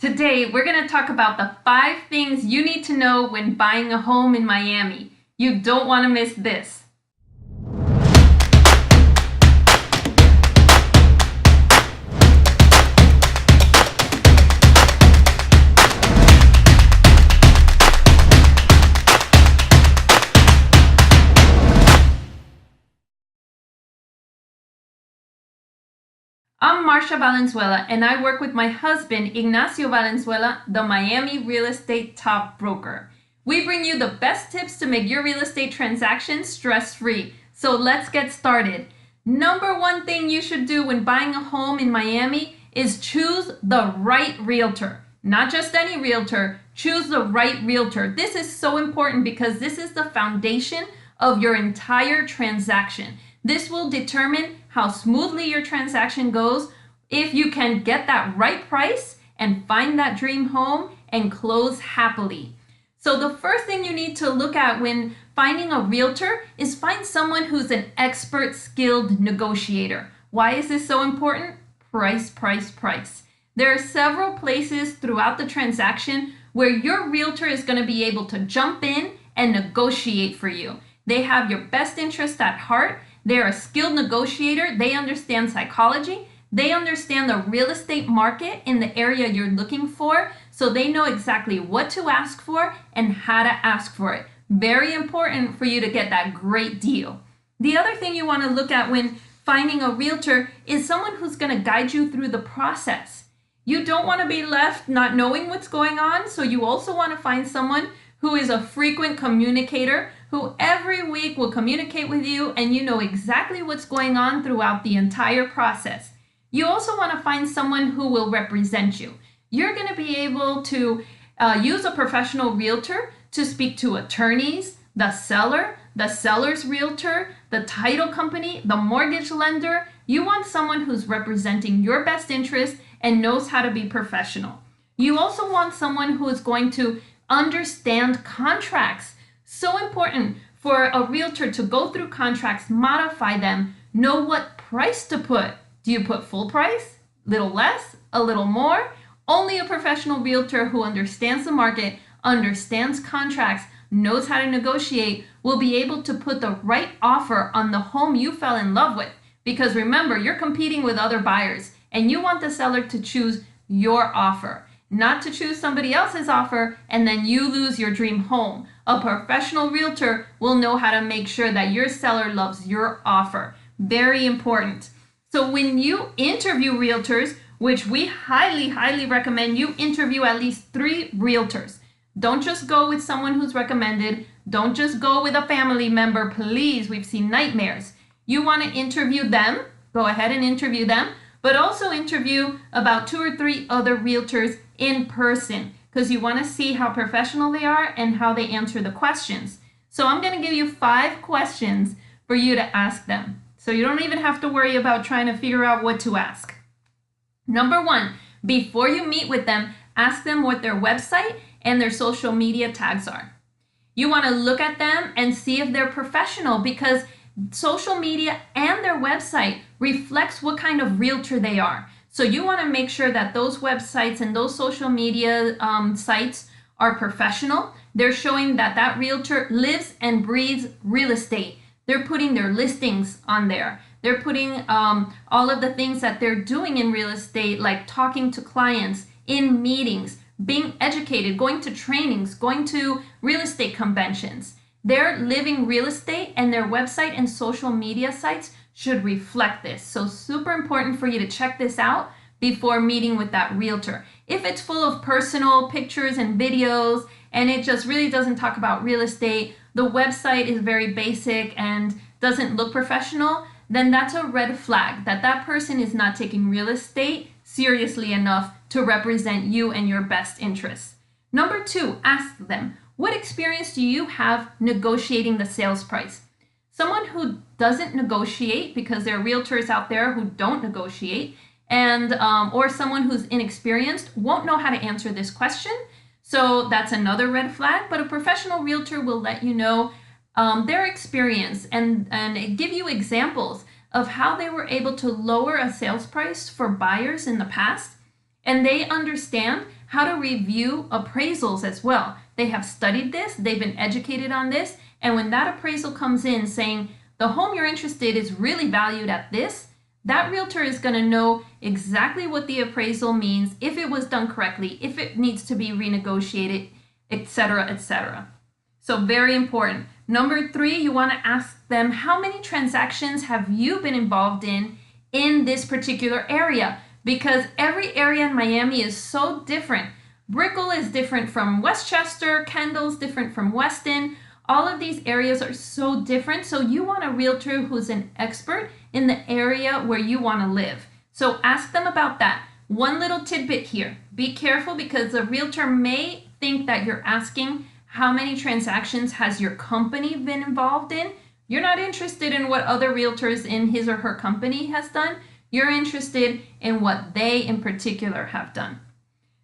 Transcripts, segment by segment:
Today, we're going to talk about the 5 things you need to know when buying a home in Miami. You don't want to miss this. I'm Marcia Valenzuela, and I work with my husband, Ignacio Valenzuela, the Miami real estate top broker. We bring you the best tips to make your real estate transactions stress-free. So let's get started. Number 1 thing you should do when buying a home in Miami is choose the right realtor. Not just any realtor, choose the right realtor. This is so important because this is the foundation of your entire transaction. This will determine how smoothly your transaction goes, if you can get that right price and find that dream home and close happily. So the first thing you need to look at when finding a realtor is find someone who's an expert, skilled negotiator. Why is this so important? Price, price, price. There are several places throughout the transaction where your realtor is going to be able to jump in and negotiate for you. They have your best interest at heart. They're a skilled negotiator. They understand psychology. They understand the real estate market in the area you're looking for, so they know exactly what to ask for and how to ask for it. Very important for you to get that great deal. The other thing you want to look at when finding a realtor is someone who's going to guide you through the process. You don't want to be left not knowing what's going on, so you also want to find someone who is a frequent communicator, who every week will communicate with you and you know exactly what's going on throughout the entire process. You also want to find someone who will represent you. You're going to be able to use a professional realtor to speak to attorneys, the seller, the seller's realtor, the title company, the mortgage lender. You want someone who's representing your best interest and knows how to be professional. You also want someone who is going to understand contracts. So important for a realtor to go through contracts, modify them, know what price to put. Do you put full price, little less, a little more? Only a professional realtor who understands the market, understands contracts, knows how to negotiate will be able to put the right offer on the home you fell in love with. Because remember, you're competing with other buyers and you want the seller to choose your offer, not to choose somebody else's offer and then you lose your dream home. A professional realtor will know how to make sure that your seller loves your offer. Very important. So when you interview realtors, which we highly recommend you interview at least 3 realtors. Don't just go with someone who's recommended. Don't just go with a family member, please. We've seen nightmares. You want to interview them. Go ahead and interview them, but also interview about 2 or 3 other realtors in person because you want to see how professional they are and how they answer the questions. So I'm going to give you 5 questions for you to ask them. So you don't even have to worry about trying to figure out what to ask. Number 1, before you meet with them, ask them what their website and their social media tags are. You want to look at them and see if they're professional because social media and their website reflects what kind of realtor they are. So you want to make sure that those websites and those social media sites are professional. They're showing that that realtor lives and breathes real estate. They're putting their listings on there. They're putting all of the things that they're doing in real estate, like talking to clients, in meetings, being educated, going to trainings, going to real estate conventions. They're living real estate and their website and social media sites should reflect this. So super important for you to check this out before meeting with that realtor. If it's full of personal pictures and videos and it just really doesn't talk about real estate, the website is very basic and doesn't look professional, then that's a red flag that that person is not taking real estate seriously enough to represent you and your best interests. Number 2, ask them, what experience do you have negotiating the sales price? Someone who doesn't negotiate, because there are realtors out there who don't negotiate, and or someone who's inexperienced won't know how to answer this question. So that's another red flag, but a professional realtor will let you know their experience and give you examples of how they were able to lower a sales price for buyers in the past. And they understand how to review appraisals as well. They have studied this, they've been educated on this, and when that appraisal comes in saying the home you're interested in is really valued at this, that realtor is going to know exactly what the appraisal means, if it was done correctly, if it needs to be renegotiated, etc., etc. So very important. Number 3, you want to ask them, how many transactions have you been involved in this particular area? Because every area in Miami is so different. Brickell is different from Westchester, Kendall's different from Weston. All of these areas are so different. So you want a realtor who's an expert in the area where you want to live. So ask them about that. One little tidbit here. Be careful because the realtor may think that you're asking how many transactions has your company been involved in. You're not interested in what other realtors in his or her company has done. You're interested in what they in particular have done.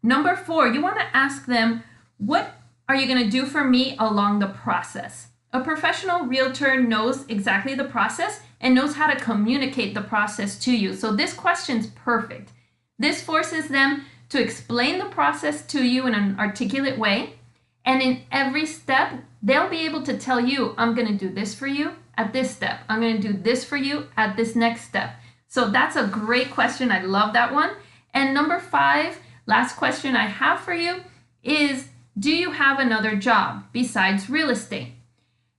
Number 4, you want to ask them, what are you going to do for me along the process? A professional realtor knows exactly the process and knows how to communicate the process to you. So this question's perfect. This forces them to explain the process to you in an articulate way. And in every step, they'll be able to tell you, I'm going to do this for you at this step. I'm going to do this for you at this next step. So that's a great question. I love that one. And number 5, last question I have for you is, do you have another job besides real estate?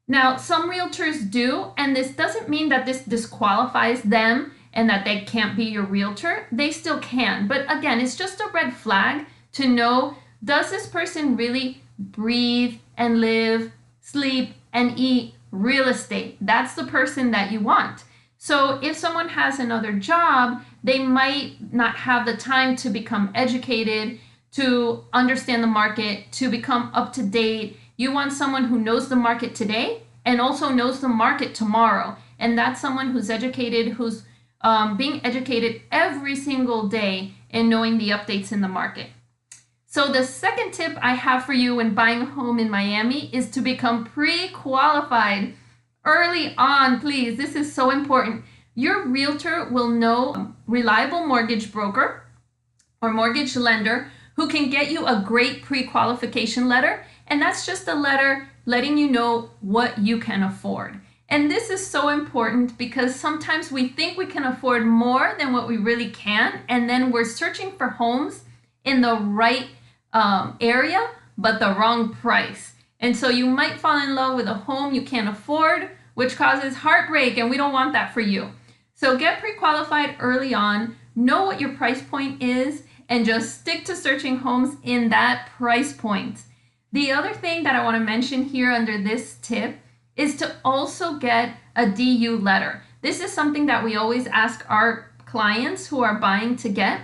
Now, some realtors do, and this doesn't mean that this disqualifies them and that they can't be your realtor. They still can. But again, it's just a red flag to know, does this person really breathe and live, sleep and eat real estate? That's the person that you want. So if someone has another job, they might not have the time to become educated, to understand the market, to become up to date. You want someone who knows the market today and also knows the market tomorrow. And that's someone who's educated, who's being educated every single day and knowing the updates in the market. So the second tip I have for you when buying a home in Miami is to become pre-qualified early on, please. This is so important. Your realtor will know a reliable mortgage broker or mortgage lender who can get you a great pre-qualification letter. And that's just a letter letting you know what you can afford. And this is so important because sometimes we think we can afford more than what we really can. And then we're searching for homes in the right area, but the wrong price. And so you might fall in love with a home you can't afford, which causes heartbreak, and we don't want that for you. So get pre-qualified early on, know what your price point is, and just stick to searching homes in that price point. The other thing that I want to mention here under this tip is to also get a DU letter. This is something that we always ask our clients who are buying to get.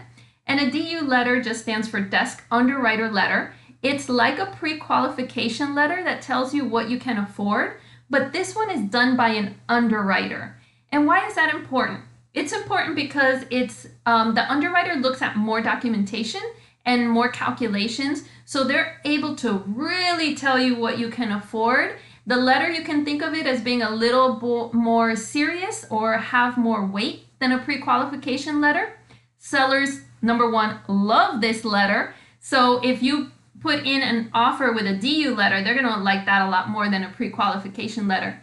And a DU letter just stands for Desk Underwriter Letter. It's like a pre-qualification letter that tells you what you can afford, but this one is done by an underwriter. And why is that important? It's important because it's the underwriter looks at more documentation and more calculations, so they're able to really tell you what you can afford. The letter, you can think of it as being a little more serious or have more weight than a pre-qualification letter. Sellers, number 1, love this letter. So if you put in an offer with a DU letter, they're going to like that a lot more than a pre-qualification letter.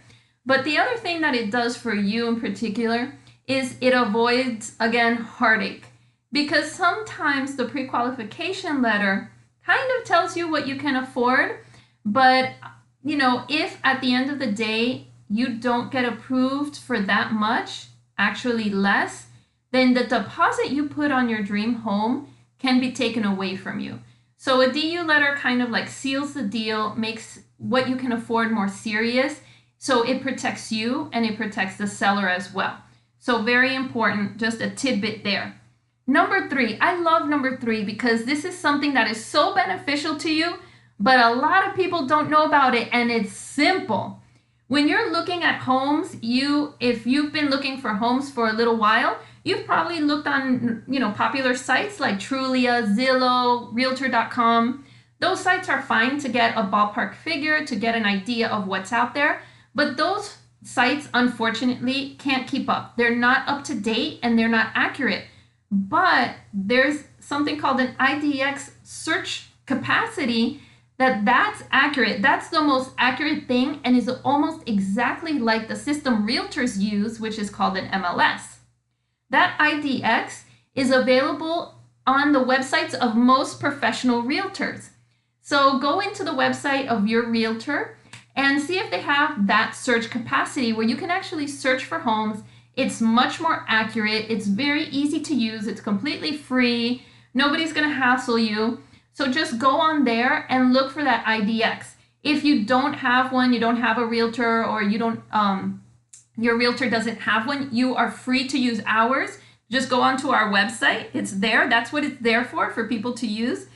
But the other thing that it does for you in particular is it avoids, again, heartache. Because sometimes the pre-qualification letter kind of tells you what you can afford, but you know, if at the end of the day you don't get approved for that much, actually less, then the deposit you put on your dream home can be taken away from you. So a DU letter kind of like seals the deal, makes what you can afford more serious, so it protects you and it protects the seller as well. So very important, just a tidbit there. Number 3, I love number 3 because this is something that is so beneficial to you, but a lot of people don't know about it, and it's simple. When you're looking at homes, if you've been looking for homes for a little while, you've probably looked on, popular sites like Trulia, Zillow, Realtor.com. Those sites are fine to get a ballpark figure, to get an idea of what's out there, but those sites, unfortunately, can't keep up. They're not up to date and they're not accurate. But there's something called an IDX search capacity, that's accurate. That's the most accurate thing and is almost exactly like the system realtors use, which is called an MLS. That IDX is available on the websites of most professional realtors. So go into the website of your realtor and see if they have that search capacity where you can actually search for homes. It's much more accurate. It's very easy to use. It's completely free. Nobody's going to hassle you. So just go on there and look for that IDX. If you don't have one, you don't have a realtor, or you don't, your realtor doesn't have one, you are free to use ours. Just go onto our website. It's there. That's what it's there for people to use.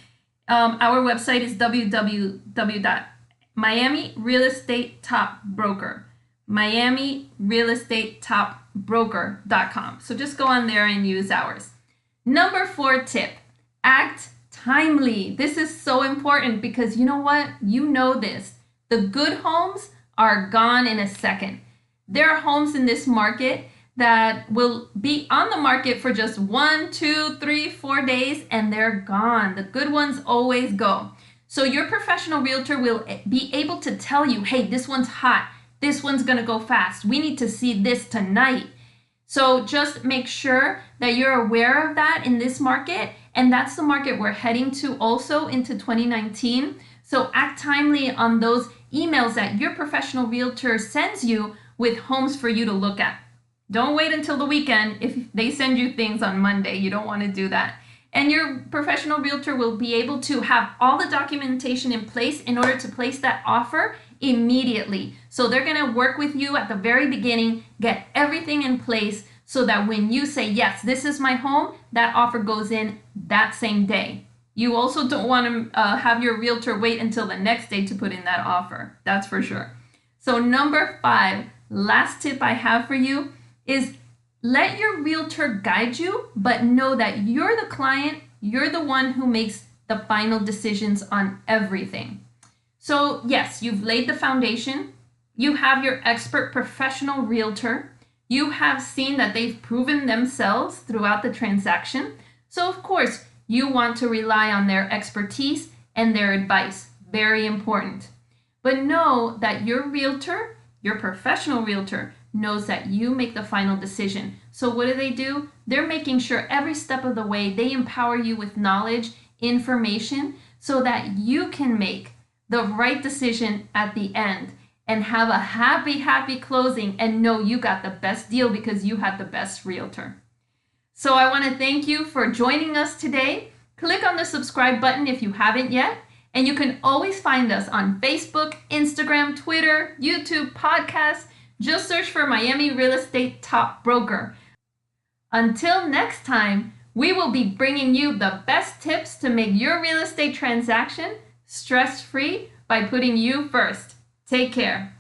Our website is www.miamirealestatetoppbroker. miamirealestatetoppbroker.com. So just go on there and use ours. Number 4 tip, act timely. This is so important because you know what? You know this. The good homes are gone in a second. There are homes in this market that will be on the market for just 1, 2, 3, 4 days and they're gone. The good ones always go. So your professional realtor will be able to tell you, hey, this one's hot. This one's gonna go fast. We need to see this tonight. So just make sure that you're aware of that in this market, and that's the market we're heading to also into 2019. So act timely on those emails that your professional realtor sends you with homes for you to look at. Don't wait until the weekend if they send you things on Monday. You don't want to do that. And your professional realtor will be able to have all the documentation in place in order to place that offer immediately. So they're going to work with you at the very beginning, get everything in place so that when you say, yes, this is my home, that offer goes in that same day. You also don't want to have your realtor wait until the next day to put in that offer. That's for sure. So number 5, last tip I have for you is let your realtor guide you, but know that you're the client, you're the one who makes the final decisions on everything. So yes, you've laid the foundation, you have your expert professional realtor, you have seen that they've proven themselves throughout the transaction. So of course, you want to rely on their expertise and their advice, very important. But know that your realtor, your professional realtor, knows that you make the final decision. So what do? They're making sure every step of the way they empower you with knowledge, information, so that you can make the right decision at the end and have a happy, happy closing and know you got the best deal because you had the best realtor. So I want to thank you for joining us today. Click on the subscribe button if you haven't yet. And you can always find us on Facebook, Instagram, Twitter, YouTube, podcasts. Just search for Miami Real Estate Top Broker. Until next time, we will be bringing you the best tips to make your real estate transaction stress-free by putting you first. Take care.